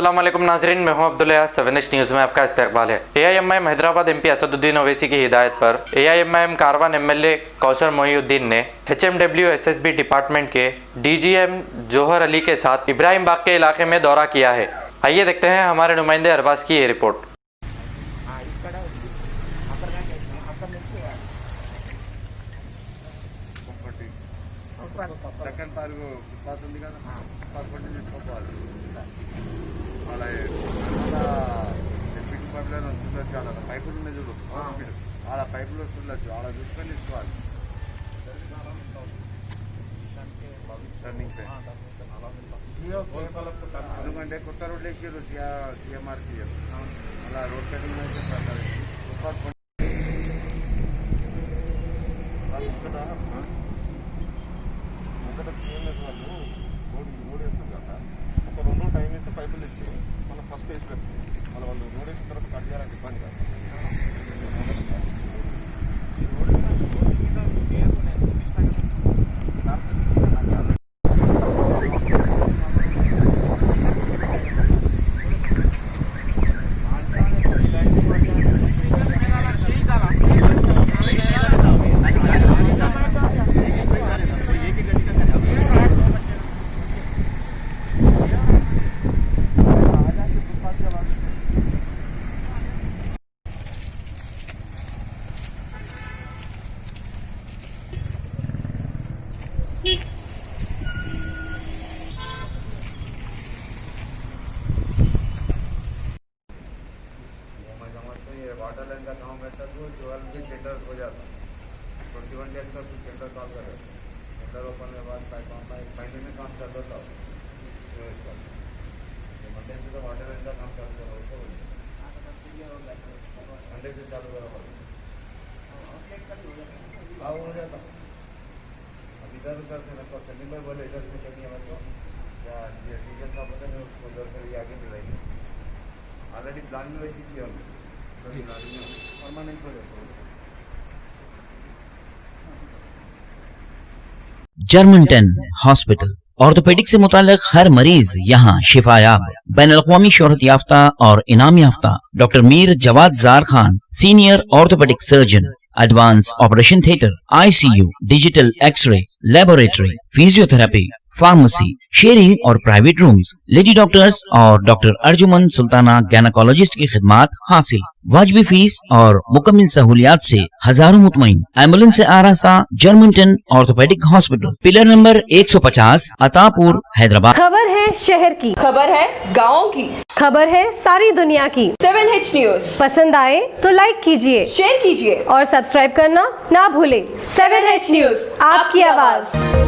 अस्सलाम वालेकुम नाजरीन, मैं हूं अब्दुल्ला। 7H न्यूज़ में आपका इस्तकबाल है। AIMIM हैदराबाद MP असदुद्दीन ओवैसी की हिदायत पर AIMIM कारवान MLA कौसर मोहिउद्दीन ने HMW SSB डिपार्टमेंट के DGM जोहर अली के साथ इब्राहिम बाग के इलाके में दौरा किया है। आइए देखते हैं हमारे नुमाइंदे अरबाज की ये रिपोर्ट। సెకండ్ తారీఖు ఫుట్పాత్ ఉంది కదా, ఫుట్పాత్ పట్టి తీసుకోవాలి. అలా ఎంపీ డిపార్ట్మెంట్లో చూడొచ్చు, అలా పైపులు ఉన్నాయి చూడు, అలా పైపులో చూడొచ్చు, అలా చూసుకొని తీసుకోవాలి. టర్నింగ్ ఎందుకంటే కొత్త రోడ్లు వేసారు CMRకి, అలా రోడ్ కటింగ్ అయితే ఫుట్పాత్ TMS వాళ్ళు రోడ్ వేస్తారు కదా, ఒక 2 రోజులు టైం వేస్తే పైపులు ఇచ్చి మళ్ళీ ఫస్ట్ వేసి పెట్టి మళ్ళీ వాళ్ళు రోడ్ వేసిన తర్వాత కట్ చేయాలంటే ఇబ్బంది కాదు. वाटर लाइन का काम रहता तो 12 दिन टेंडर हो जाता, 21 डेज का कुछ टेंडर कॉल करे, टेंडर ओपन के बाद फाइनल में काम कर देता हूँ. मंडे से तो वाटर लाइन का काम चालू करो, मंडे से चालू करो, हो जाता. अब इधर उधर से लगभग सलीम भाई बोले इधर से करनी है तो क्या डीजल का पता नहीं, उसको उधर कर आगे मिलाएंगे. ऑलरेडी प्लान में वैसी थी हमने जर्मनटन हॉस्पिटल ऑर्थोपेडिक से मुताल्लिक हर मरीज यहाँ शिफायाब। बैनुल-अक़वामी शोहरत याफ्ता और इनाम याफ्ता doctor Mir Jawad Zar Khan, senior orthopaedic surgeon, advance operation theatre, ICU, digital x-ray, laboratory, physiotherapy, pharmacy, sharing और प्राइवेट रूम्स, लेडी डॉक्टर्स और डॉक्टर अर्जुमन सुल्ताना गैनकोलॉजिस्ट की खिदमात हासिल। वाजबी फीस और मुकम्मल सहूलियात से हजारों मुतमईन। एम्बुलेंस से आरास्ता जर्मनटन orthopaedic hospital, pillar number 150, Attapur, Hyderabad. खबर है शहर की, खबर है गाँव की, खबर है सारी दुनिया की। 7H न्यूज़ पसंद आए तो लाइक कीजिए, शेयर कीजिए और सब्सक्राइब करना ना भूले। 7H न्यूज़, आपकी आवाज।